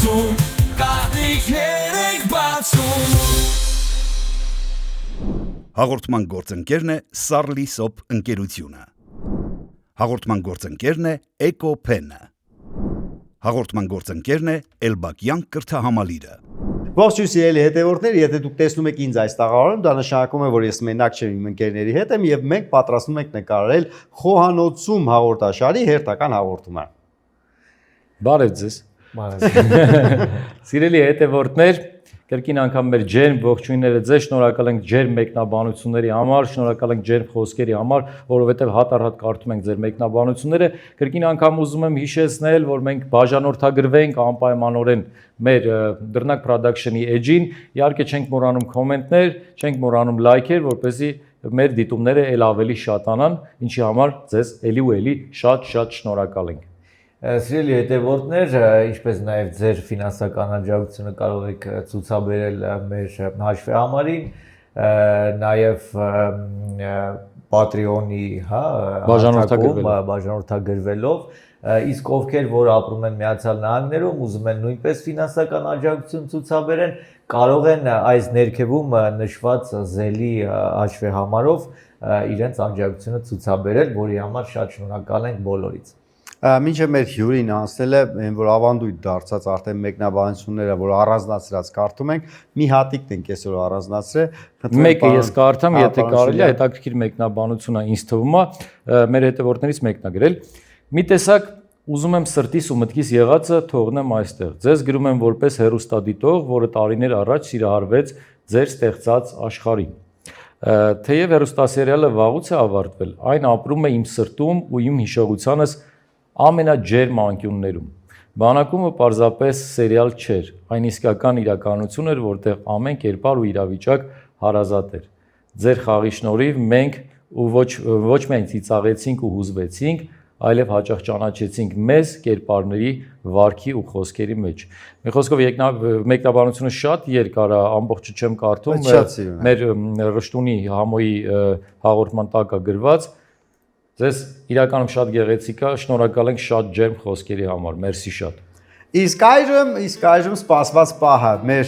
բացում Կարիքներ ենք բացում Հաղորդման գործընկերն է Սարլիսոփ ընկերությունը Հաղորդման գործընկերն է Էկոփենը Հաղորդման գործընկերն է Էլբակյան կրթահամալիրը Ողջ սիրելի հետևորդներ, եթե դուք տեսնում եք ինձ այս տաղավարում, դա նշանակում է, որ ես մենակ չեմ իմ ընկերների հետ եմ եւ մենք պատրաստվում ենք նկարել խոհանոցում հաղորդաշարի հերթական հաղորդումը։ Բարև ձեզ։ Սիրելի հետևորդներ, կրկին անգամ մեր ջերմ ողջույնները ձեզ, շնորհակալ ենք ջերմ մեկնաբանությունների համար, շնորհակալ ենք ջերմ խոսքերի համար, որովհետև հատ-առհատ կարդում ենք ձեր մեկնաբանությունները։ Կրկին անգամ ուզում եմ հիշեցնել, որ մենք բաժանորդագրվենք անպայմանորեն մեր Դռնակ Production-ի էջին, իհարկե չենք մոռանում կոմենտներ, չենք մոռանում լայքեր, որպեսզի մեր դիտումները ել ավելի շատանան, ինչի համար ձեզ ելի ու ելի շատ շնորհակալ ենք։ Սիրելի հետևորդներ, ինչպես նաև ձեր ֆինանսական աջակցությունը կարող եք ցուցաբերել մեր հաշվեհամարին, նաև Patreon-ի, բաժանորդագրվելով, իսկ ովքեր որ ապրում են Միացյալ Նահանգներում, ուզում են նույնպես ֆինանսական աջակցություն ցուցաբերեն, կարող են այս ներքևում նշված զելի հաշվեհամարով իրենց աջակցությունը ցուցաբերել, որի համար շատ շնորհակալ ենք բոլորից։ Մինչև մեր հյուրին անցնել է, որ ավանդույթ դարձած արդեն մեկնաբանությունները, որ առանձնացրած կարդում ենք, մի հատիկն ենք այսօր առանձնացրել։ Մեկը ես կարդամ, եթե կարելի է, հետաքրքիր մեկնաբանություն է ինձ թվում է, մեր հետևորդներից մեկն է գրել։ Մի տեսակ ուզում եմ սրտիս ու մտքիս եղածը թողնեմ այստեղ։ Ձեզ գրում եմ որպես հեռուստադիտող, որը տարիներ առաջ սիրահարվեց ձեր ստեղծած աշխարհին։ Թեև հեռուստասերիալը վաղուց է ավարտվել, այն ապրում է իմ սրտում ու իմ հիշողությանս ամենաջերմ անկյուններում։ Բանակումը պարզապես սերիալ չէր, այն իսկական իրականություն էր, որտեղ ամեն կերպար ու իրավիճակ հարազատ էր։ Ձեր խաղի շնորհիվ մենք ոչ միայն ծիծաղեցինք ու հուզվեցինք, այլև հաճախ ճանաչեցինք մեզ կերպարների վարքի ու խոսքերի մեջ։ Մի խոսքով մեկնաբանությունը շատ երկար է, ամբողջը չեմ կարդում, մեր Ռշտունի համոյի հաղորդման տակ է գրված։ Ձեզ իրականում շատ գեղեցիկ է, շնորհակալ ենք շատ ջերմ խոսքերի համար, մերսի շատ։ Իսկ այժմ սպասված պահը, մեր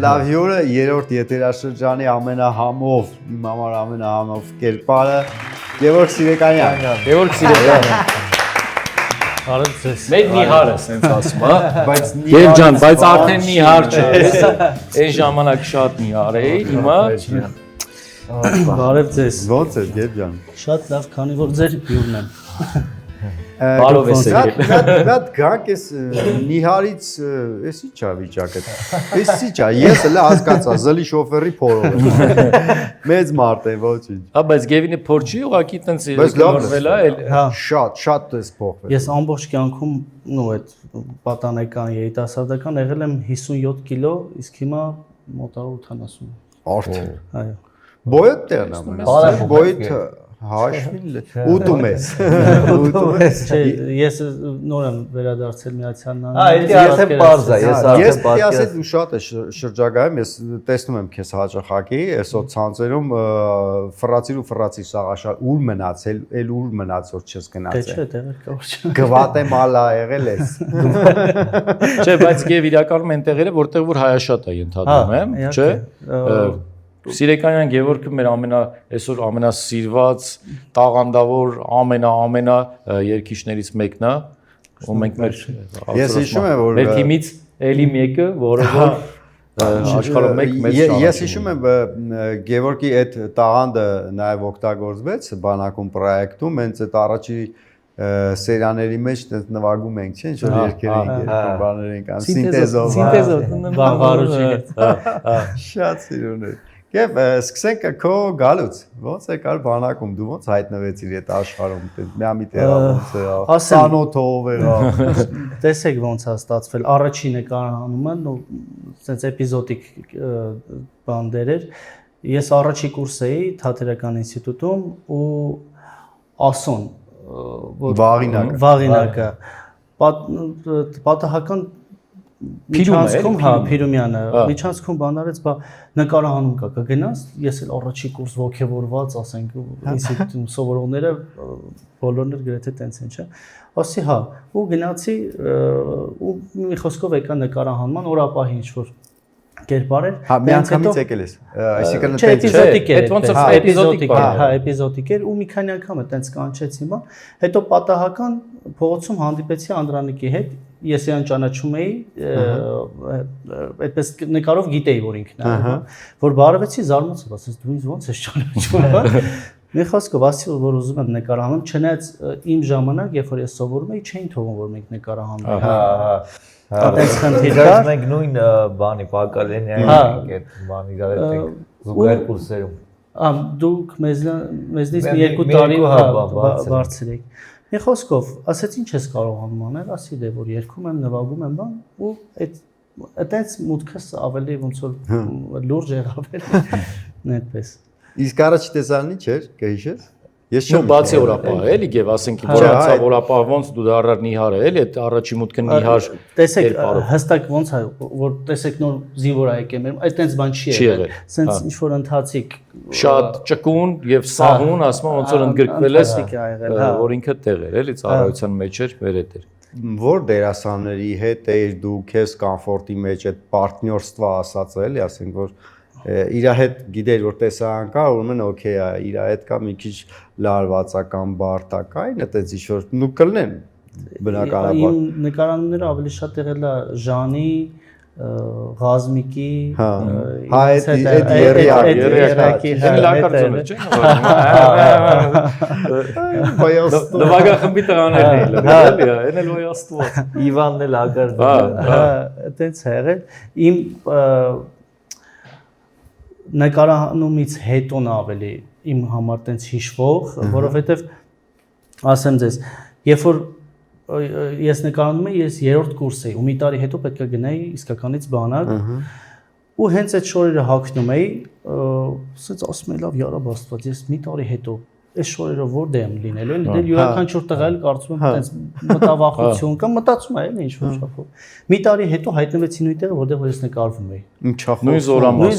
լավ հյուրը, երրորդ եթերաշրջանի ամենահամով, իմ համար ամենահամով կերպարը, Գևորգ Սիրեկանյան։ Գևորգ Սիրեկանյան։ Արդ ձեզ։ Մեր նիհարը, սենց ասում, հա։ Գև ջան, բայց արդեն նիհար չէ։ Այս ժամանակ շատ նիհար էի, հիմա Բարև ձեզ։ Ո՞նց է, Գև ջան։ Շատ լավ, քանի որ ձեր հյուրն եմ։ Բարով ես եկել։ Շատ գանք ես նիհարից, էս ի՞նչ է վիճակը։ Էս ի՞նչ է, ես էլ հասկացա, զլի շոֆերի փորով եմ։ Մեծ մարդ է, ոչինչ։ Հա, բայց Գևինը փոր չի ուղղակի տենց իրականորվել է, շատ էս փոխվել։ Ես ամբողջ կյանքում, այդ պատանեկան երիտասարդական եղել եմ 57 կիլո, իսկ հիմա մոտավորապես 80։ Արդեն։ Այո։ Բոյդ տեղն է։ Բոյդ հաշվիլ ուտում ես։ Չէ, ես նոր եմ վերադարձել Միացյալ Նահանգներից։ Այ դա պարզ է, ես ասել ու շատ է շրջագայում, ես տեսնում եմ քեզ հաճախակի, այսօր ցանցերում ֆրացիր սաղաշար ուր մնացել, էլ ուր մնաց որ չես գնացել։ Չէ, տեղը կողջ։ Գվատեմալա եղել ես։ Չէ, բայց եւ իրականում այն տեղերը, որտեղ որ հայաշատ է ընդհանրում եմ, չէ։ Սիրեկանյան Գևորգը մեր այսօր ամենասիրված, տաղանդավոր, ամենա երգիչներից մեկն է, ու մենք մեր թիմից էլի մեկը, որը աշխարհում մեծ Ես հիշում եմ Գևորգի այդ տաղանդը նաև օգտագործվեց բանակում պրոյեկտում, հենց այդ առաջի սերիաների մեջ նվագում ենք, չէ՞, ինչ որ երկեր ենք, բաներ ենք անում, սինտեզով, շատ սիրուն է։ Եվ սկսենք քո գալուց, ո՞նց եկար բանակում, դու ո՞նց հայտնվեցիր այդ աշխարհում, մի տեղանոց եղավ, սանոթով եղավ։ Տեսեք ոնց է ստացվել, առաջի նկարահանումը, sense էպիզոդիկ բաներ էր։ Ես առաջի կուրս էի Թատերական ինստիտուտում ու Ասոն վաղինակը պատահական Միջանցքում, հա, Փիրումյանը, միջանցքում բանարեց, բա նկարահանում կա, կգնաս, ես էլ առաջի կուրս ողջավորված, ասենք, ինստիտուտում սովորողները բոլորն էլ գրեթե տենց են, չէ։ Ասի, հա, ու գնացի ու մի խոսքով եկա նկարահանման, օրապահի ինչ որ կերպար էր։ Հա, մի անգամից եկել ես։ Այսինքն էպիզոդիկ էր, այդ ոնց է էպիզոդիկ էր, հա, էպիզոդիկ էր ու մի քանի անգամ է տենց կանչեցի, բա։ Հետո պատահական փողոցում հանդիպեցի Անդրանիկի հետ, ես իրան ճանաչում էի, այդպես նկարով գիտեի, որ ինքն է, որ բարևեցի, զարմացա, ասես դու ինձ ոնց ես ճանաչում։ Մի խոսքով ասի, որ ուզում եմ նկարահանել, չնայած իմ ժամանակ, երբ որ ես սովորում էի, չէին թողում, որ մենք նկարահանենք։ Հա, այդպես խնդիր կար։ կար։ Մենք նույն բանի Պակալենիայի ենք այդ բանի գալ ենք զուգահեռ կուրսերում։ Դուք մեզնից մի 2 տարի բարձր եք։ Մի խոսքով, ասեց ինչ ես կարողանում անել, ասի դե որ երգում եմ, նվագում եմ, բան, ու այդտենց մուտքս ավելի ոնց որ լուրջ եղավ այդպես։ Իսկ առաջ տեսանի չէր, կհիշես։ Ես Չեմ բացի օրապահ էլի եւ ասենք որ անցավ օրապահ ոնց դու դառար նիհար էլի այդ առաջի մուտքը նիհար տեսեք հստակ ոնց է որ տեսեք նոր զինվոր ա եկել մեր այդտենց բան չի եղել սենց ինչ որ ընթացիկ շատ ճկուն եւ սահուն ասում ոնց որ ընդգրկվել ես որ ինքը տեղ էր էլի ծառայության մեջ էր մեր հետ էր որ դերասանների հետ էիր դու քեզ կոմֆորտի մեջ այդ պարտներство ասած էլի ասենք որ իր հետ գիտեր որ տեսարան կա ուրեմն օքեյ է իր հետ կա մի քիչ լարվածական բարդակային այդպես ինչ որ նու կլնեն բնականաբար իմ նկարանները ավելի շատ եղել է Ժանի Ղազմիկի այդ երեակի լակարդոն չէ նվագախմբի տղաներն էին էլի այն էլ ոյաստված Իվանն էլ ակարդոն այդպես է եղել իմ նկարահանումից հետոն ավելի իմ համար տենց հիշվող, որովհետև ասեմ ձեզ, երբ որ ես նկարահանում եմ, ես 3-րդ կուրս էի, ու մի տարի հետո պետք է գնայի իսկականից բանակ, ու հենց այդ շորերը հագնում էի, ասենց ասում եմ լավ յարաբ Աստված, ես մի տարի հետո այս շորերով որ դեմ լինելու են, դե յուրաքանչյուր տղա էլ կարծում եմ այդպես մտավախություն կամ մտածում է ինչ որ չափով։ Մի տարի հետո հայտնվեցի նույն տեղը, որտեղ ես նկարվում էի։ Ինչախոս նույն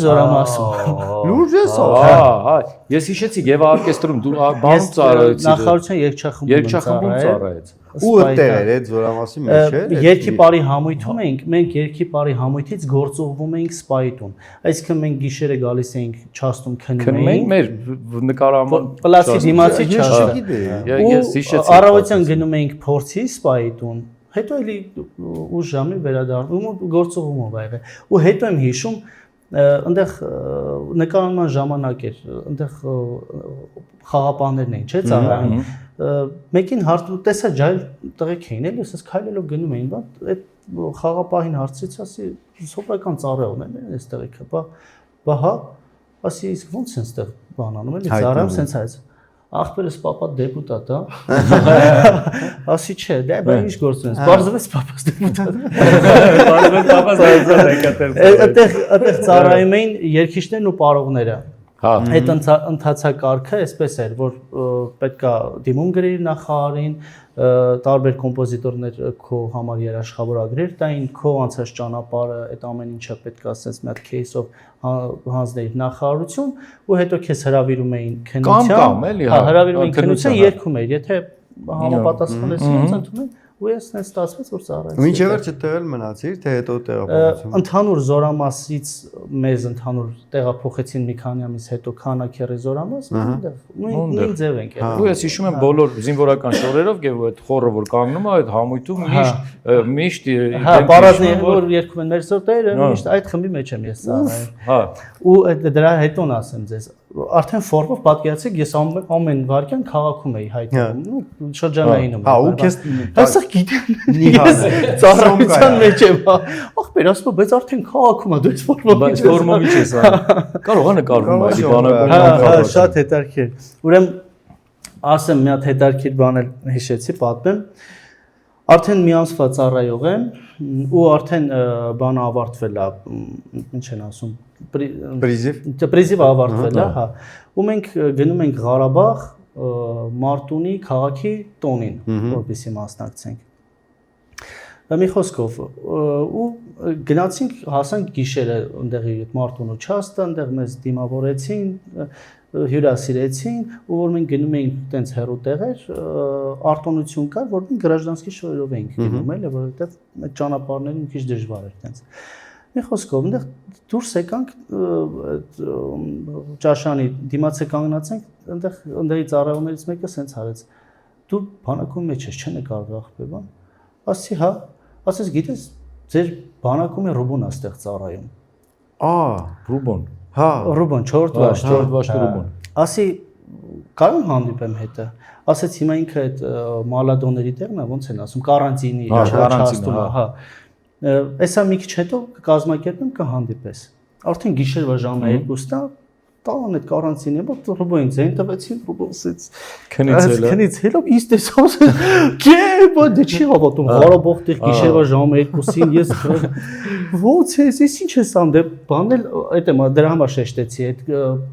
զորամասում։ Լուրջ ես հա, ես հիշեցի Գևա օրկեստրում դու բանում ծառայեցի։ Նախարարության երգչախմբում ծառայեց։ ու այդտեղ էր այդ զորամասի մեջ էր։ Երկի բարի համույթում էինք, մենք երկի բարի համույթից գործողվում էինք սպայտուն։ Այսինքն մենք գիշերը գալիս էինք չաստում քնում էինք։ Մեր նկարահանման պլասի դիմացի չաշտը։ Ես հիշեցի։ Առավոտյան գնում էինք փորձի սպայտուն, հետո էլի ուշ ժամի վերադառնում ու գործողումով ա եղել։ Ու հետո եմ հիշում այնտեղ նկարահանման ժամանակ էր, այնտեղ խաղապաններն էին, չէ՞, ծառայում։ Մեկին հարցում տեսա ջայլ տղեկ էին էլի, ասես քայլելով գնում էին, բա այդ խաղապահին հարցից ասի սովորական ծառայողներն են այս տղեկը, բա հա, ասի իսկ ո՞նց են այդտեղ բան անում էլի, ծառայում սենց այս ախպերս պապա դեպուտատ է։ Ասի չէ, դե բա ինչ գործ ունես։ Բարձրացես պապաս դեպուտատ։ Բարձրացես պապաս դեպուտատ։ Այդտեղ ծառայում էին երկիչներն ու պարողները։ Այդ ընթացակարգը այսպես էր, որ պետքա դիմում գրեիր նախարարին, տարբեր կոմպոզիտորներ քո համար երաշխավորագրեր տային, քո անցած ճանապարհը, այդ ամեն ինչը պետք է ասես մի հատ case-ով հանձնեիր նախարարություն, ու հետո քեզ հրավիրում էին քննության, հրավիրում էին քննության, երգում էիր, եթե համապատասխանես ոնց ընդունել ու ես նես ստացվեց որ ծառայեցի։ Մինչև վերջը տեղել մնացիր, թե հետո տեղափոխություն։ Ընդհանուր զորամասից մեզ ընդհանուր տեղափոխեցին մի քանի ամիս հետո Քանաքեռի զորամաս, այնտեղ նույն ձև ենք եղել։ Ու ես հիշում եմ բոլոր զինվորական շորերով եւ այդ խորը որ կանգնում է այդ համույթում միշտ հա պարազները որ երգում են մեր սորտերը միշտ այդ խմբի մեջ եմ ես ծառայել։ Հա ու դրա հետոն ասեմ ձեզ արդեն ֆորմով պատկերացեք ես ամեն վարքյան քաղաքում էի հայտնում շրջանային եմ։ Հա ու քեզ հեսա գիտեմ ծառայության մեջ եմ ախպեր ասում բայց արդեն քաղաքում է դու ես ֆորմով ես կարող է նկարվում այդի բանակում հա շատ հետաքրքիր ուրեմն ասեմ մի հատ հետաքրքիր բան էլ հիշեցի պատմեմ արդեն մի ամսվա ծառայող եմ ու արդեն բանը ավարտվել է ինչ են ասում պրիզիվ ավարտվել է, հա։ Ու մենք գնում ենք Ղարաբաղ, Մարտունի քաղաքի տոնին, որպեսզի մասնակցենք։ Մի խոսքով ու գնացինք հասանք գիշերը այնտեղի Մարտունու չաստը, այնտեղ մեզ դիմավորեցին, հյուրասիրեցին ու որ մենք գնում էինք տենց հեռու տեղեր, արտոնություն կար, որ մենք գրաժդանսկի շորերով էինք գնում, էլի, որովհետև այդ ճանապարհները մի քիչ դժվար էր տենց։ Մի խոսքով այնտեղ դուրս եկանք ճաշանի դիմացը կանգնացենք, այնտեղի ծառայողներից մեկը սենց արեց։ Դու բանակում մեջ ես, չեն կարող ախպե բան։ Ասի հա, ասես գիտես, ձեր բանակում է Ռուբոն աստեղ ծառայում։ Ռուբոն։ Հա, Ռուբոն 4 վաշտ Ռուբոն։ Ասի կարող եմ հանդիպեմ հետը։ Ասեց հիմա ինքը այդ մալադոների տեղն է, ոնց են ասում, կարանտինի չաստում, հա։ Էսա մի քիչ հետո կկազմակերպեմ կհանդիպես։ Արդեն գիշերվա ժամը 2-ն է, տան այդ կարանտինի մոտ Ռուբոին ձեն տվեցին, Ռուբոնից քնից հելով ինձ տեսած կե բոդ չի հավատում հարաբողտեղ գիշերվա ժամը 2-ին ես ո՞նց է ես ինչ ես անում դե բանել այդ եմ դրա համար շեշտեցի այդ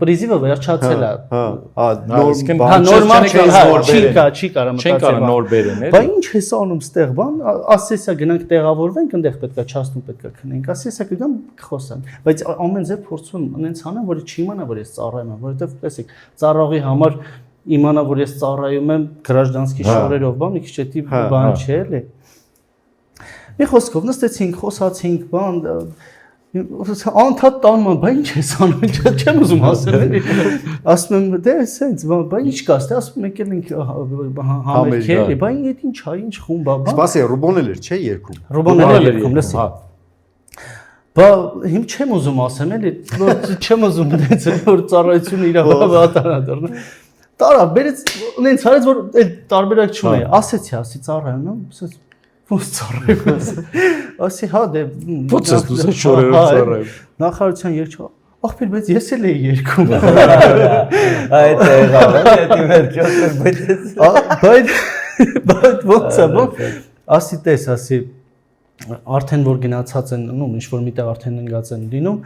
պրիզիվը վերջացել է նորմալ չի կարա մտածել նոր բերեն բա ինչ ես անում ստեղ բան ասեսա գնանք տեղավորվենք այնտեղ պետքա չաստում պետքա քնենք ասեսա կգամ կխոսեմ բայց ամեն ձև փորձում այնց անեմ որ չիմանա որ ես ծառայում եմ որովհետև տեսեք ծառողի համար իմանա որ ես ծառայում եմ գրաժդանսկի շորերով բան մի քիչ էդի բան չէ էլի մի խոսքով նստեցինք խոսացինք բան անդադ տանում բա ինչ ես անում չեմ ուզում ասել էլի ասում եմ դե սենց բա ինչ կա ստե ասում եկել ենք համերգ էլի բա այդ ինչ է ինչ խումբ բա սպասի Ռուբոն էր չէ երկում Ռուբոն էր երկում լսի Բա հիմ չեմ ուզում ասեմ էլի չեմ ուզում դից որ ծառայությունը իր վատանա դառնա տարա բերեց նենց արեց որ այդ տարբերակ չունի ասեցի ասի ծառայում եմ ասեց ո՞նց ծառայում ասի հա դե ո՞նց ես դու շորերով ծառայում նախարարության երգ ախպեր բայց ես էլ էի երգում այդ է բայց ո՞նց է ասի տես ասի արդեն որ գնացած են նո ինչ որ միտեղ արդեն ընկած են լինում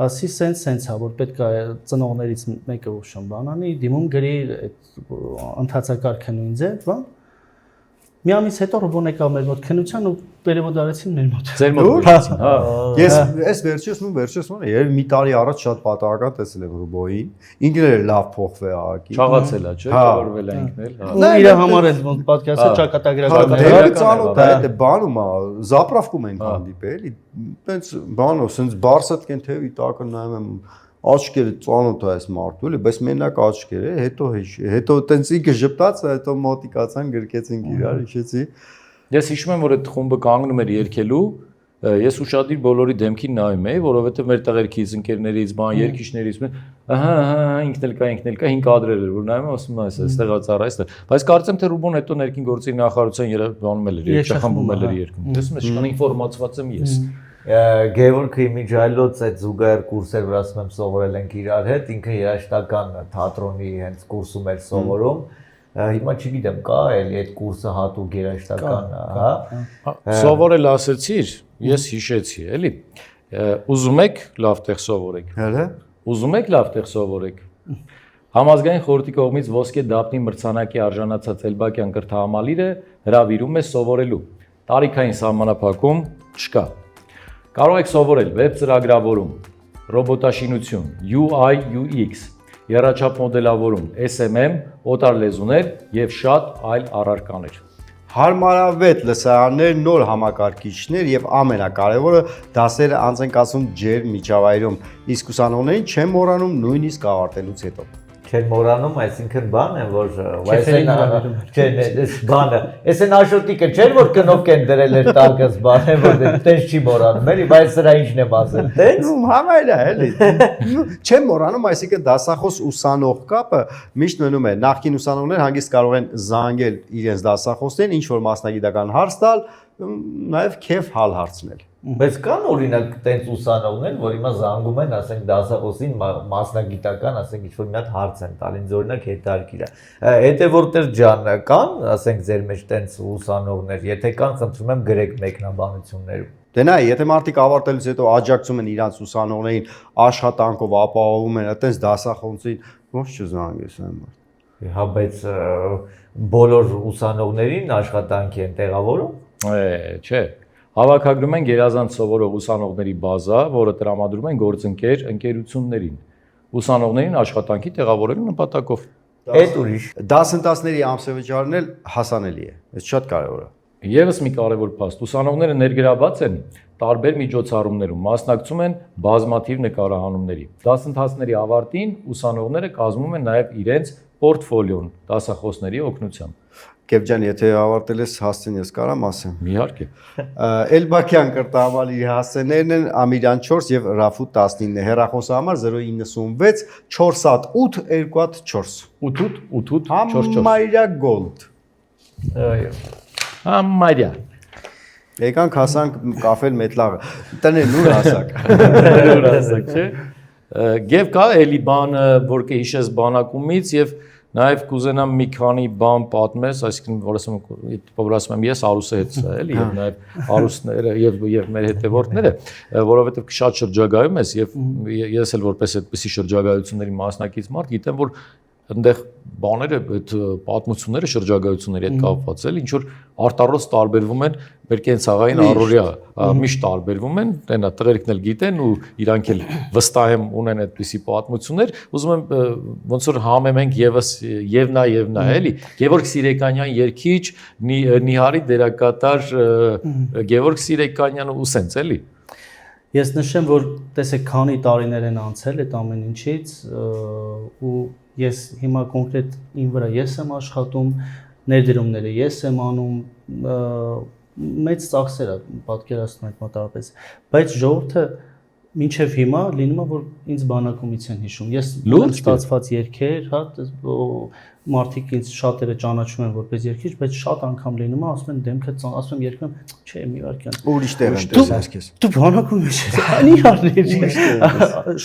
ասի սենց հա որ պետք է ծնողներից մեկը ուշում բանանի դիմում գրի այդ ընթացակարգը նույն ձև բան մի ամիս հետո Ռուբոն եկավ մեր մոտ քննության ու վերևոդ արեցին մեր մոտ ձեր մոտ վերցին հա ես վերջերս երբ մի տարի առաջ շատ պատահական տեսել եմ Ռուբոյին ինքն էլ լավ փոխվել աղակի չաղացել է չէ ճորվել է ինքն էլ հա իր համար էլ պոդքասթը ճակատագրական է դե ծանոթ է այդ բանում է զապրավկում ենք հանդիպել էլի տենց բանով սենց բարսատ կեն թեւի տակը նայում եմ աչքերը ծանոթ է այս մարդու էլի բայց մենակ աչքերը հետո տենց ինքը ժպտաց հետո մոտիկացան գրկեցին իրար հիշեցի ես հիշում եմ որ այդ խումբը կանգնում էր երգելու ես ուշադիր բոլորի դեմքին նայում էի որովհետեւ մեր տղերքից ընկերներից բան երգիչներից ահա ինքն էլ կա 5 կադրեր էր որ նայում եմ ասում եմ այստեղ ծառայ այստեղ բայց կարծեմ թե Ռուբոն հետո ներքին գործերի նախարարության երբանում էլ էր երգչախմբում էլ էր երգում տեսնում ես շքան ինֆորմացված եմ ես Գևորգի միջայլոց այդ զուգահեռ կուրսեր որ ասում եմ սովորել ենք իրար հետ ինքը երաժշտական թատրոնի հենց կուրսում էր սովորում հիմա չգիտեմ կա էլի այդ կուրսը հատուկ երաժշտական հա սովորել ասեցիր ես հիշեցի էլի ուզում եք լավ տեղ սովորեք հələ ուզում եք լավ տեղ սովորեք Համազգային խորհրդի կողմից ոսկե դափնի մրցանակի արժանացած Էլբակյան կրթահամալիրը հրավիրում է սովորելու տարիքային սահմանափակում չկա Կարող եք սովորել վեբ ծրագրավորում, ռոբոտաշինություն, UI UX, եռաչափ մոդելավորում, SMM, օտար լեզուներ եւ շատ այլ առարկաներ։ Հարմարավետ լսարաններ, նոր համակարգիչներ եւ ամենակարևորը դասերը անց են կացվում ջեր միջավայրում։ Իսկ ուսանողներին չեն մոռանում նույնիսկ ավարտելուց հետո։ Չեն մոռանում, այսինքն բան է, որ բանը, այս են աշոտիկը չէր, որ կնոք են դրել էր տակս բան է, որ տես չի մոռանում, էլի, բայց սրա ինչն եմ ասել, տես։ Համայլ է, էլի, չեն մոռանում, այսինքն դասախոս ուսանող կապը միշտ մնում է, նախկին ուսանողներ հանգիստ կարող են զանգել իրենց դասախոսներին, ինչ-որ մասնագիտական հարց տալ, նաև քեֆ հալ հարցնել։ Բայց կան օրինակ տենց ուսանողներ, որ հիմա զանգում են, ասենք դասախոսին մասնագիտական, ասենք ինչ-որ մի հատ հարց են տալ, ինձ օրինակ հետաքրքիր է։ Հետևորդներ ջան, կան, ասենք ձեր մեջ տենց ուսանողներ, եթե կան, խնդրում եմ գրեք մեկնաբանություններում։ Դե նայ, եթե մարդիկ ավարտելուց հետո աջակցում են իրանց ուսանողներին, աշխատանքով ապահովում են, այտենց դասախոսին, ոնց չզանգես այն մարդ։ Հա, բայց բոլոր ուսանողներին աշխատանքի են տեղավորում։ Չէ։ Հավաքագրում են գերազանց սովորող ուսանողների բազա, որը տրամադրում են գործընկեր ընկերություններին։ Ուսանողներին աշխատանքի տեղավորելու նպատակով։ Այդ ուրիշ։ Դասընթացների ամսվճարն էլ հասանելի է։ Այս շատ կարևոր է։ Եվս մի կարևոր փաստ, ուսանողները ներգրաված են տարբեր միջոցառումներում, մասնակցում են բազմաթիվ նկարահանումների։ Դասընթացների ավարտին ուսանողները կազմում են նաև իրենց պորտֆոլիոն դասախոսների օգնությամբ։ Կեփ ջան, եթե ավարտել ես հասցեն, ես կարամ ասեմ։ Իհարկե։ Էլբակյան կրտամալի հասցեներն են Ամիրյան 4 եւ Ռաֆուտ 19, հեռախոսահամար 096 408 204։ 8 Համարյա գոլդ։ Այո։ Համարյա։ Եկանք հասանք կաֆել մեթլաղը։ Տնեն ուր հասակ։ Ուր ասեք, չէ։ Եվ կա էլի բան, որ կհիշես բանակումից եւ նաև կուզենամ մի քանի բան պատմես, այսինքն որ ասում եմ ես Արուսի հետ սա էլի եւ նաև Արուսները եւ մեր հետևորդները, որովհետեւ շատ շրջագայում ես եւ ես էլ որպես այդպիսի շրջագայությունների մասնակից մարդ գիտեմ, որ այնտեղ բաները այդ պատմությունները շրջագայությունների հետ կապված էլ ինչ որ արտառոց տարբերվում են մեր կենցաղային առօրյա միշտ տարբերվում են այնա տղերքն էլ գիտեն ու իրանք էլ վստահ եմ ունեն այդպիսի պատմություններ ուզում եմ ոնց որ համեմենք եւս եւ նա էլի Գևորգ Սիրեկանյան երգիչ Նիհարի դերակատար Գևորգ Սիրեկանյանը ու սենց էլի Ես նշեմ որ տեսեք քանի տարիներ են անցել այդ ամեն ինչից ու ես հիմա կոնկրետ ին վրա ես եմ աշխատում, ներդրումները ես եմ անում, մեծ ծախսեր է պատկերացնում եք մոտավորապես, բայց ժողովուրդը մինչև հիմա լինում է որ ինձ բանակումից են հիշում։ Ես ունեմ ստացված երգեր, հա, մարդիկ ինձ շատերը ճանաչում են որպես երգիչ, բայց շատ անգամ լինում է ասում են դեմքը ասում եմ երգում, չէ, մի վարքյան։ Ուրիշ տեղ եմ տեսած քեզ։ Դու բանակում ես։ Անիհարներ։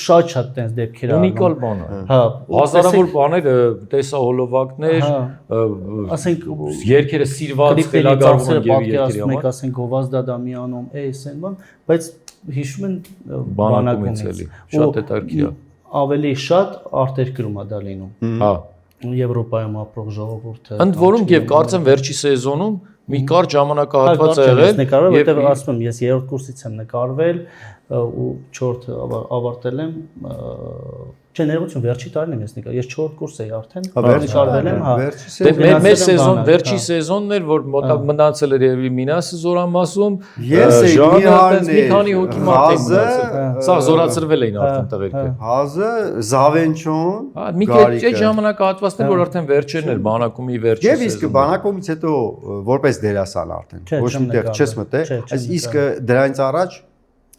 Շատ տենց դեպքեր ա։ Ունիկալ բան է։ Հա, հազարավոր բաներ, տեսահոլովակներ, ասենք երգերը սիրված խելագարվում եւ երգերի համար։ Մեկ ասենք Գովազդ Դադամյանում, էսեն բան, բայց հիշում են բանակումից էլի։ Շատ հետաքրքիր է։ Ավելի շատ արտերկրում է դա լինում։ Հա։ Եվրոպայում ապրող ժողովուրդը։ Ընդ որում եւ կարծեմ վերջի սեզոնում մի կարճ ժամանակահատված ա եղել եւ ասում եմ ես 3-րդ կուրսից եմ նկարվել ու 4-ը ավարտել եմ չէ ներողություն վերջի տարին եմ ես նկարել ես 4-րդ կուրս էի արդեն նկարվել եմ հա մեր սեզոն վերջի սեզոնն էր որ մոտակ մնացել էր երևի Մինասը Զորամասում ես էի Միհանն մի քանի հոգի մարդ էին մնացել սա զորացրվել էին արդեն տղերքը Հազը Զավենչոն հա մի քիչ ժամանակահատվածներ որ արդեն վերջերն էր բանակումի վերջի եւ իսկ բանակումից հետո որպես դերասան արդեն ոչ միտեղ չես մտել իսկ դրանից առաջ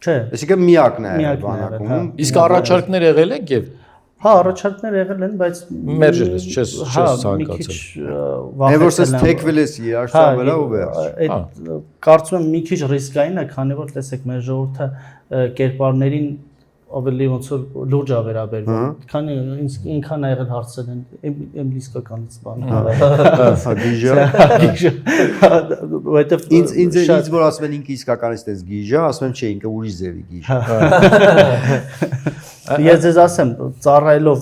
չէ այսինքն միակն է բանակում իսկ առաջարկներ եղել են եւ հա առաջարկներ եղել են բայց մերժել ես չես ցանկացել Եվ որ ես թեքվել ես երաշտի վրա ու վերջ կարծում եմ մի քիչ ռիսկային է քանի որ տեսեք մեր ժողովուրդը կերպարներին ավելի ոնց որ լուրջ է վերաբերվում քանի ինքան ա եղել հարցեր են եմ լիսկականից բան հա գիժա որտեվ ինձ որ ասում են ինքը իսկականից տես գիժա ասում եմ չէ ինքը ուրիշ ձևի գիժա ես ձեզ ասեմ ծառայելով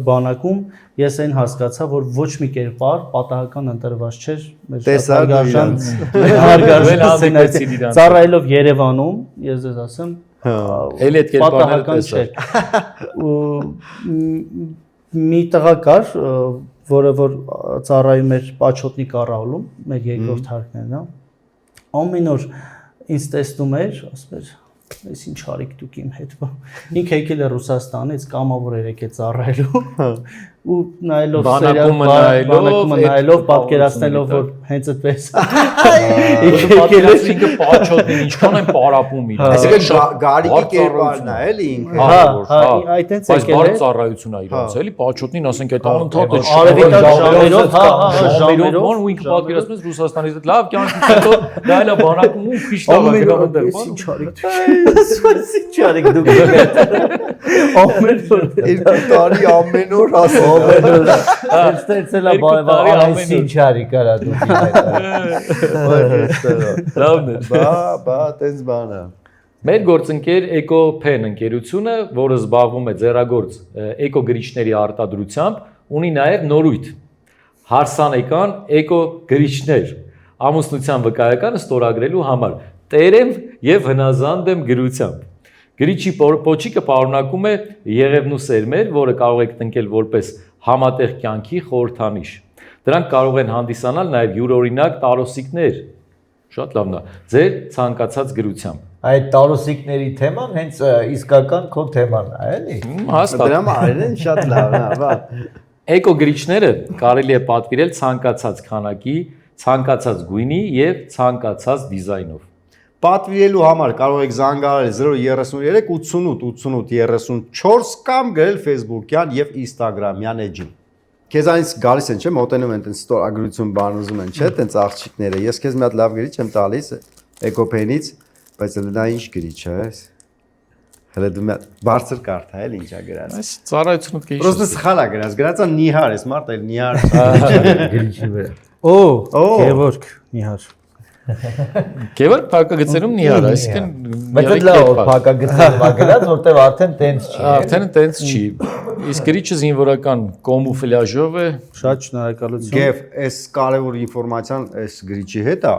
բանակում ես այն հասկացա որ ոչ մի կերպար պատահական ընտրված չէր մեր ծառայելով Երևանում ես ձեզ ասեմ Էլի այդ կերպարները տեսա մի տղա կար որը որ ծառայում էր Պաչոտնի կառավարում մեր երկրորդ հարկներն հա ամեն օր ինձ տեսնում էր ասում էր այս ինչ արիք դուք իմ հետ ինքը եկել է Ռուսաստանից կամավոր էր եկել ծառայելու ու նայելով բանակումը նայելով պատկերացնելով որ հենց այդպես պատկերացրինքը Պաչոտնին ինչքան են պարապում իրար այսինքն գարիկի կերպարն է էլի ինքը հա այդտենց եկել է բայց բարձ ծառայություն է իրանց էլի Պաչոտնին ասենք այդ անընդհատ արևիտար ժամերով ու ինքը պատկերացնում է Ռուսաստանից այդ լավ կյանքից հետո դա էլ է բանակում ու քիչ տաղ է գնում դեր բան ինչ արիք դուք ամեն օր 2 տարի ամեն օր ասում Ստեցել է բարևա այս ինչ արի կարա դուք լավն է բա տենց բանը Մեր գործընկեր EcoPen ընկերությունը, որը զբաղվում է ձեռագործ էկոգրիչների արտադրությամբ, ունի նաև նորույթ հարսանեկան էկոգրիչներ ամուսնության վկայականը ստորագրելու համար։ տերեմ եւ հնազանդ եմ գրությամբ։ Գրիչի պոչիկը պարունակում է եղևնու սերմեր, որը կարող եք տնկել որպես համատեղ կյանքի խորհրդանիշ։ Դրանք կարող են հանդիսանալ նաև յուրօրինակ տարոսիկներ։ Շատ լավն է։ Ձեր ցանկացած գրությամբ։ Այդ տարոսիկների թեման հենց իսկական քո թեման է, էլի։ Հաստատ։ Դրա մարեն շատ լավն է, բա։ Էկո գրիչները կարելի է պատվիրել ցանկացած քանակի, ցանկացած գույնի եւ ցանկացած դիզայնով։ Պատվիրելու համար կարող եք զանգահարել 033 88 88 34 կամ գրել Facebook-յան եւ Instagram-յան էջին։ Քեզանից գալիս են, չէ՞, մոտենում են տենց ստորագրություն բան ուզում են, չէ՞, տենց աղջիկները։ Ես քեզ մի հատ լավ գրիչ եմ տալիս Էկոփենից, բայց դա ինչ գրիչ է, հələ դու բարձր կարդ է, էլի ինչա գրած։ Այս ծառայությունը կեիշ։ Պրոստը սխալ է գրած, գրածա Նիհար, էս մարդ էլ Նիհար։ Գրիչի վրա։ Գևորգ Նիհար։ Գևորգ փակագծերում Նիհար, այսինքն Մեծ լավ փակագծերում է գրած, որտեվ արդեն տենց չի։ Արդեն տենց չի։ Իսկ գրիչը զինվորական կոմուֆլյաժով է։ Շատ շնորհակալություն։ Գեվ, այս կարևոր ինֆորմացիան այս գրիչի հետ է,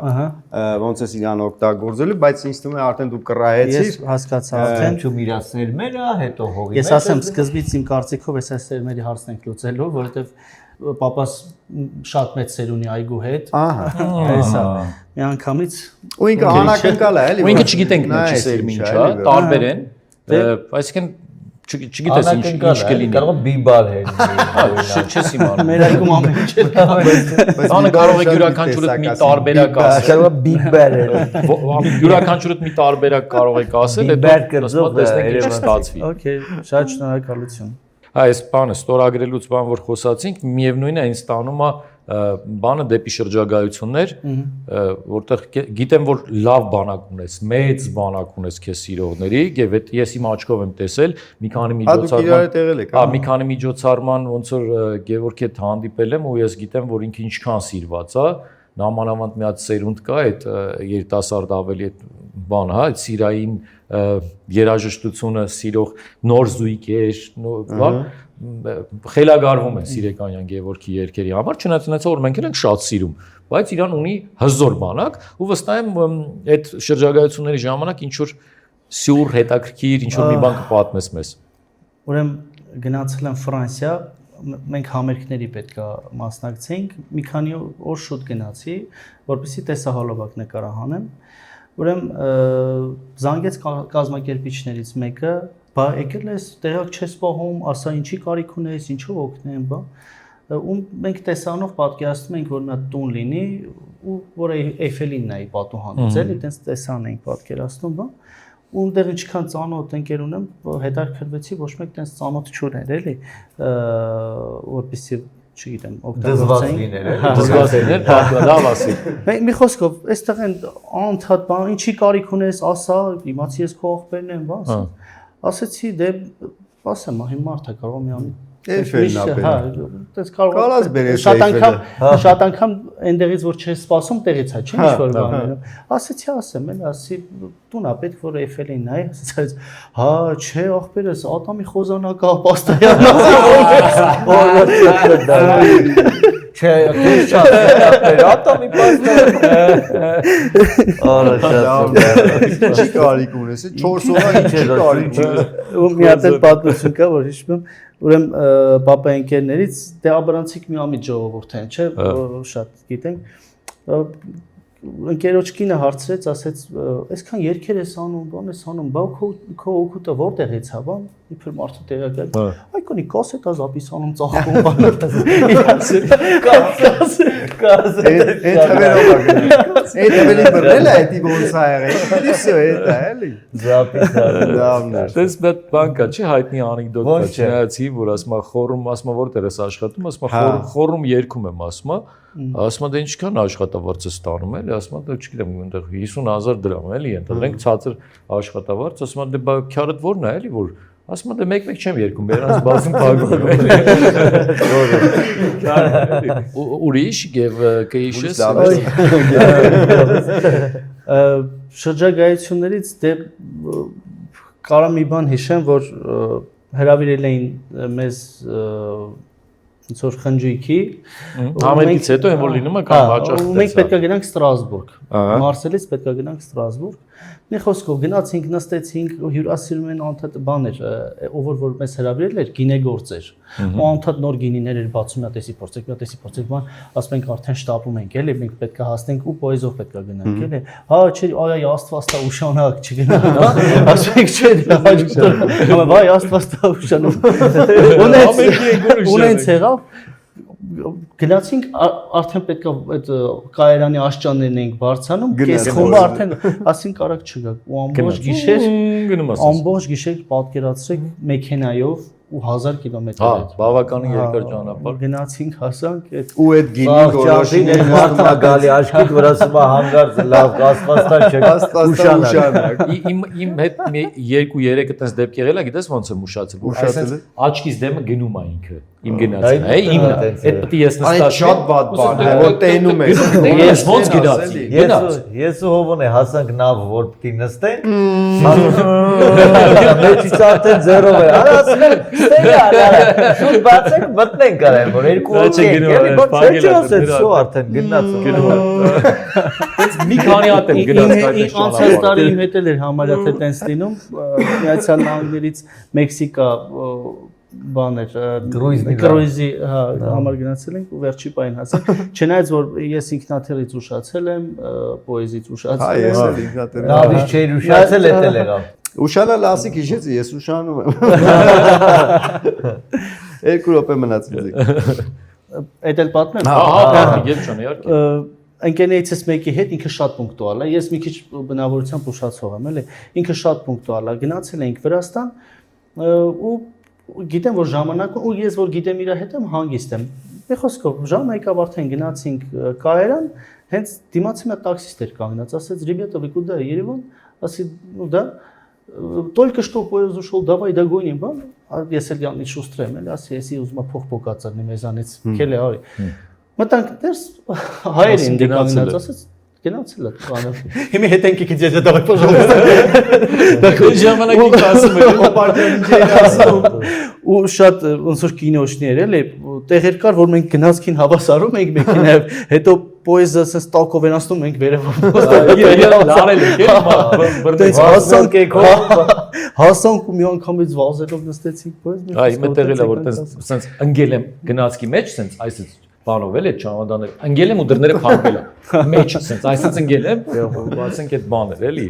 ոնց էս իրան օգտագործելու, բայց ինձ թվում է արդեն դու կռահեցիր։ Ես հասկացա արդեն։ Ինչու իրա սերմերը, հետո հողի։ Ես ասեմ, սկզբից իմ կարծիքով այս սերմերի հարցն ենք լուծելու, որովհետև պապաս շատ մեծ սեր ունի այգու հետ։ Ահա։ Հեսա։ Մի անգամից Ու ինքը անակնկալ է, էլի։ Ու ինքը չգիտենք ինչի սերմի ինչ է, տարբեր են։ Այսինքն չգիտես ինչ կլինի։ Կարող է բիբար հել։ Չես իմանում։ մեր այգում ամեն ինչ է։ Անը կարող է յուրաքանչյուրդ մի տարբերակ ասել։ Կարող է բիբար հել։ Յուրաքանչյուրդ մի տարբերակ կարող եք ասել, հետո տեսնենք ինչ կստացվի։ Okay, շատ շնորհակալություն։ Այս բանը ստորագրելուց բան որ խոսացինք, միևնույնն է ինձ տանում է բանը դեպի շրջագայություններ, որտեղ գիտեմ որ լավ բանակ ունես, մեծ բանակ ունես քեզ սիրողների, եւ այդ ես իմ աչքով եմ տեսել մի քանի մի քանի միջոցառման ոնց որ Գևորգի հետ հանդիպել եմ ու ես գիտեմ որ ինքը ինչքան սիրված է, նամանավանդ մի հատ սերունդ կա այդ երիտասարդ ավելի այդ բանը, հա, այդ սիրային երաժշտությունը սիրող նոր զույգեր, բան խելագարվում են Սիրեկանյան Գևորգի երգերի համար, չնայած որ մենք ենք շատ սիրում, բայց իրան ունի հզոր բանակ ու վստահ եմ այդ շրջագայությունների ժամանակ ինչ որ սյուր հետաքրքիր ինչ որ մի բան կպատմես մեզ։ Ուրեմն գնացել եմ Ֆրանսիա, մենք համերգների պետքա մասնակցենք, մի քանի օր շուտ գնացի, որպեսզի տեսահոլովակ նկարահանեմ։ Ուրեմն զանգեց կազմակերպիչներից մեկը, բա եկել ես տեղակ չես պահում, ասա ինչի կարիք ունես, ինչով օգնեմ, բա։ Ու մենք տեսանով պատկերացնում ենք, որ նա տուն լինի, ու որ Էյֆելինն է պատուհանից, էլի, այտենց տեսան ենք պատկերացնում, բա։ Ու այնտեղ ինչքան ծանոթ ընկեր ունեմ, հետաքրքրվեցի, ոչ մեկ այտենց ծանոթ չուներ, էլի, որպեսզի չգիտեմ, օգտագործենք, լավ ասի։ Մի խոսքով, այստեղ են անընդհատ բան, ինչի կարիք ունես, ասա, իմացի ես քո ողբերն եմ, բա, ասեցի, դե, ասեմ, հիմա մարդ է կարող մի անի Էյֆելնա, այդպես կարող շատ անգամ այնտեղից որ չես սպասում, տեղից է, չէ՞, ինչ-որ բան։ Ասեցի, ասեմ, էլի, ասի, տուն է պետք որ Էյֆելին նայ, ասեցի, հա, չէ, ախպերս, ատամի խոզանակա պաստայան Չէ, դու շատ ախպեր, ատամի պաստայան։ Արա շատ։ Ինչի կարիք ունես, 4 օր ինչի կարիք ունես։ Ու մի հատ պատմություն կա, որ հիշում եմ, ուրեմն պապա ընկերներից դեաբրանցիկ մի ամիջ ժողովուրդ են, չէ, շատ գիտենք։ Ընկերոջ կինը հարցրեց, ասեց, այսքան երկեր ես անում, բան ես անում, բա քո օգուտը որտեղից է, բան, իբր մարդու տեղակայք։ Այ կոնի կասետա զապիս անում ծախում բանը։ Այդ հավերի բռնել է, դա ոնց է եղել։ Դիսո է դա, էլի։ Զապիս Լավն է։ Դες մեծ բան կա, չի հայտնի անեկդոտ կա, չնայածի, որ ասма խորում, ասма որտեղ ես աշխատում, ասма խորում երգում եմ, ասма դե ինչքան աշխատավարձ է ստանում, էլի, ասма դե չգիտեմ, այնտեղ 50,000 դրամ, էլի, ընդդենք ցածր աշխատավարձ, ասма դե բա քյարդ ո՞րն է, էլի, որ ասма դե մեկ-մեկ չեմ երգում, բերանց բազում փակում եմ։ Ուրիշ եւ կհիշես շրջագայություններից դե կարա մի բան հիշեմ, որ հրավիրել էին մեզ ոնց որ խնջույքի Համերգից հետո այն որ լինում է կամ հաճախ։ Մենք պետք է գնանք Ստրասբուրգ։ Մարսելից պետք է գնանք Ստրասբուրգ։ Մի խոսքով գնացինք, նստեցինք, հյուրասիրում են անդադ բաներ, ով որ մեզ հրավիրել էր, գինեգործ էր։ Ու անդադ նոր գինիներ էր բացում, նա տեսի փորձեք, բան, ասում ենք արդեն շտապում ենք, էլի, մենք պետք է հասնենք ու պոեզով պետք է գնանք, էլի։ Հա, չէ, այ Աստված տա ուշանակ չգնանք, հա։ Ասում ենք, չէ, հա, վայ Աստված տա ուշանակ։ Ունենց եղավ գնացինք արդեն պետքա այդ կայարանի աշճաններն էինք բարձանում կես խումբը արդեն ասինք արագ չգաք ու ամբողջ գիշեր պատկերացրեք մեքենայով ու 1000 կիլոմետր Հա, բավականին երկար ճանապարհ։ գնացինք հասանք այդ ու այդ գինի Գորոշին էր մարդը գալի աչքիդ վրա սա հանգարց լավ Աստվածտա ուշանակ Իմ հետ 2-3 այդպես դեպք եղել է, գիտես ոնց եմ ուշացել։ Այսինքն աչքից դեմը գնում է ինքը։ Իմ գնացին, հա, իմն է։ Այդ պետք է ես նստած։ Այդ շատ բադ բան է, որ տենում է։ Ես ոնց գնացի։ Ես ու Հովոն հասանք նավ որ պիտի նստենք մեջից արդեն ձեռով է ասում եմ ստեյա շուտ բացենք մտնենք արել որ երկու օր էլի բան չէ ասեց շո արդեն գնացող Մի քանի հատ եմ գնաց այդ անցած տարի իմ հետ էլ էր համարյա թե տենց լինում Միացյալ Նահանգներից Մեքսիկա բաներ կրուիզի համար գնացել ենք ու վերջի պահին հասանք չնայած որ ես ինքնաթիռից ուշացել եմ պոեզից ուշացել եմ ես էլ ինքնաթիռ նավից չէր ուշացել էլ եղավ ուշանալ ասի քիչեցի ես ուշանում եմ 2 րոպե մնաց ինձ Այդ էլ պատմեմ Հա, ես չան իհարկե Ընկերներիցս մեկի հետ ինքը շատ պունկտուալ է ես մի քիչ բնավորությամբ ուշացող եմ էլի ինքը շատ պունկտուալ է գնացել ենք Վրաստան ու գիտեմ որ ժամանակը ու ես որ գիտեմ իր հետ եմ հանգիստ եմ մի խոսքով ժամը եկավ արդեն գնացինք Կայարան հենց դիմացի մի տաքսիստ էր կանգնած ասեց ребята вы куда Երևան ասի ну да только что поезд ушел давай догоним բան ես էլ յանի շուստրը եմ էլի ասի էսի ուզում եմ փող կածարնի մեզանից քելե արի մտանք դերս հայեր են կանգնած ասեց գնացել է բանը հիմա հետ ենք քիչ եթե դավայ պожалуйста Դա ժամանակին ասում եմ Պարտիան ինչ է ասում ու շատ ոնց որ կինոշներ էլի տեղեր կար որ մենք գնացքին հավասարում ենք մեքենայով հետո պոեզը ասես տակով են ասում մենք վերևով լարել ենք դից հասանք ու մի անգամից վազելով նստեցինք պոեզ Այ իմ տեղել է որ տենց ընկել եմ գնացքի մեջ տենց այսպես բանով էլ է ճանադաներ ընկել եմ ու դռները փակվել են մեջ տենց այսպես ընկել եմ ասենք այդ բաներ էլի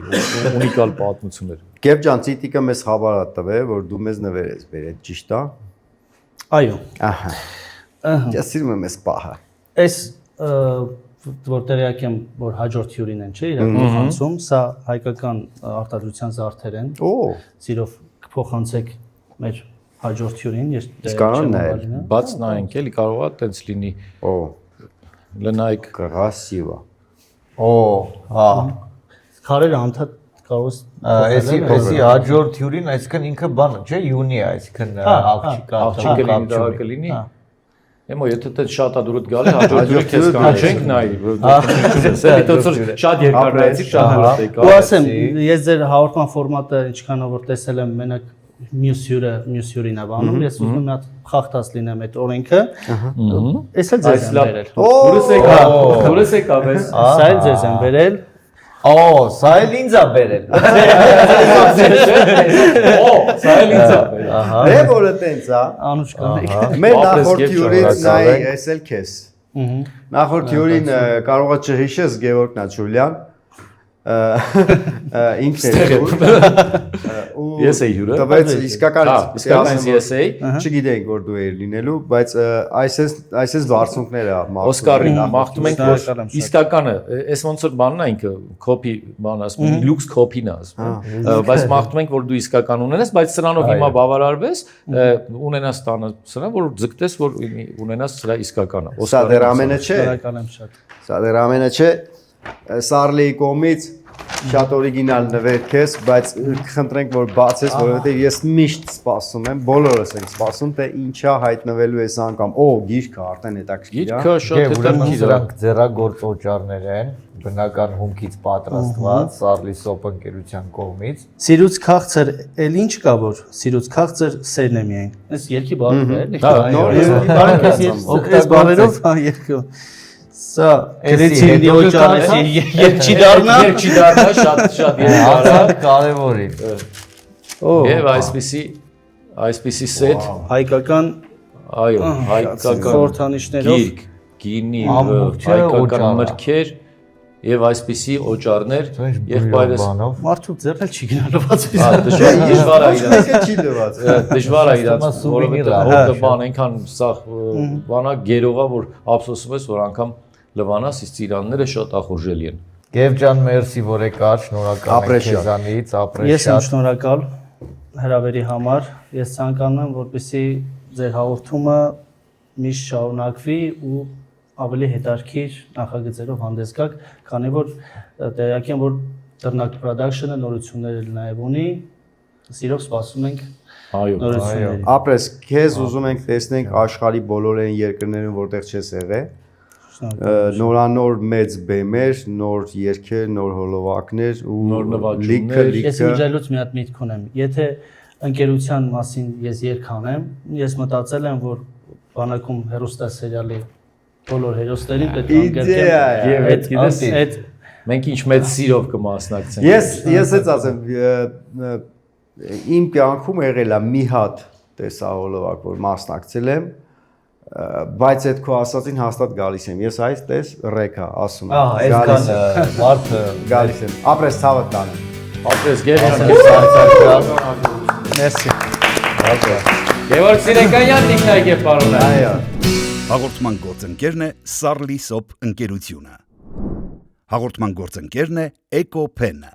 ունիկալ պատմություններ Գեվ ջան ցիտիկը մեզ խաբարա տվե որ դու մեզ նվերես բերես ճիշտ է այո ահա ես սիրում եմ այս պահը այս որ տեղյակ եմ որ հաջորդ հյուրին են չէ իրական փոխանցում սա հայկական արտադրության զարդեր են օ ծիրով կփոխանցեք մեր հաջորդ հյուրին ես Կարան նայել բաց նայենք էլի կարող է տենց լինի օ լնայք красиво օ հա քարերը անդադ կարող էսի հաջորդ հյուրին այսինքն ինքը բանը չէ յունի այսինքն աղջիկը լինի դա կլինի Եմո եթե դե շատ է դուրդ գալի հաջորդ դուրը քեզ կանչենք նայի էլի շատ երկար նայեցի շատ դուրս եկա ու ասեմ ես ձեր հաղորդման ֆորմատը ինչքանով որ տեսել եմ մենակ մյուս հյուրին է բանում ես ուզում եմ մի հատ խախտած լինեմ այդ օրենքը ես էլ ձեզ եմ վերել դուրս եկա մեզ սա էլ ձեզ եմ վերել Օ, սա էլ ինձ է բերել։ Օ, սա էլ ինձ է բերել։ Ահա։ դե որը տենց է անուշ կանեք մեր նախորդ հյուրից նայ ես էլ քեզ նախորդ հյուրին կարող է չհիշես Գևորգ Նաչուլյան ինքն էր ու Ես էի հյուրը տվեց իսկական ես էի չգիտենք որ դու էիր լինելու բայց այսպես վարսունքները Օսկարին մաղթում ենք որ իսկականը այս ոնց որ բանն է ինքը կոպի բան ասում լյուքս կոպին է ասում բայց մաղթում ենք որ դու իսկական ունենաս բայց սրանով հիմա բավարարվես ունենաս տանը սրան որ ձգտես որ ունենաս սրա իսկականը Սա դեռ ամենը չէ շնորհակալ եմ շատ Սա դեռ ամենը չէ Սարլիի կողմից շատ օրիգինալ նվեր քեզ, բայց խնդրենք որ բացես, որովհետեւ ես միշտ սպասում եմ, բոլորս ենք սպասում, թե ինչա հայտնվելու էս անգամ։ Օ, գիրքը արդեն հետաքրքիր է։ Գիրքը շատ հետաքրքիր է։ Դրանք ձեռագործ օճառներ են, բնական հումքից պատրաստված, Սարլիսոպ ընկերության կողմից։ Սիրուց քաղցր, էլ ինչ կա որ սիրուց քաղցր սերն է միայն։ Այս երկի բառը էլի։ Բարեք այս բառերով երկու։ Սա գրեցին օճառը երբ չի դառնա շատ երկար Կարևորի։ Եվ այսպիսի սեթ հայկական այո հայկական խորհրդանիշներով գիրք գինի Ամբողջը հայկական օճառ է։ մրգեր եւ այսպիսի օճառներ եղբայրս մարդու ձեռնել չի գնալված դժվար է իրանց Չի լված։ դժվար է իրանց սուվենիր է, որովհետեւ բան այնքան սախ բանա գերողա որ ափսոսում ես որ անգամ լվանաս իսկ ծիրանները շատ ախորժելի են։ Գև ջան, մերսի որ եկար, շնորհակալ եմ քեզանից, ապրես Ես եմ շատ։ շնորհակալ հրավերի համար։ Ես ցանկանում եմ, որպեսզի ձեր հաղորդումը միշտ շարունակվի ու ավելի հետաքրքիր նախագծերով հանդես գաք, քանի որ տեղյակ եմ, որ Դռնակ Production-ը նորություններ նաև ունի։ Սիրով սպասում ենք Այո, նորությունների։ Ապրես, քեզ ուզում ենք տեսնենք աշխարհի բոլոր այն երկրներում, որտեղ չես եղել։ Նորանոր մեծ բեմեր, նոր երգեր, նոր հոլովակներ ու Նոր նվաճումներ։ Ես իմիջայլուց մի հատ միտք ունեմ։ Եթե ընկերության մասին ես երգ անեմ, ես մտածել եմ, որ բանակում հերոստասերիալի բոլոր հերոսներին պետք է անգերքեմ։ Եվ այդ գիտես Այդ մենք ինչ մեծ սիրով կմասնակցենք։ Ես էս ասեմ, իմ կյանքում եղել է մի հատ տեսահոլովակ, որ մասնակցել եմ, բայց այդ քո ասածին հաստատ գալիս եմ։ Ես այս տես ռեկա ասում եմ։ Ահա, այսքան մարդը գալիս եմ։ Ապրես ցավը տանը։ Ապրես գերան Մերսի։ Գևորգ Սիրեկանյան Տիկնայք է պարոնը։ Այո։ Հաղորդման գործընկերն է Սարլիսոպ ընկերությունը։ Հաղորդման գործընկերն է Էկոփենը։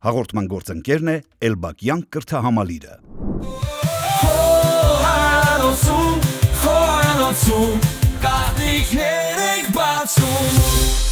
Հաղորդման գործընկերն է Էլբակյան կրթահամալիրը։ Խոհանոցում, կարդիքներ ենք բացում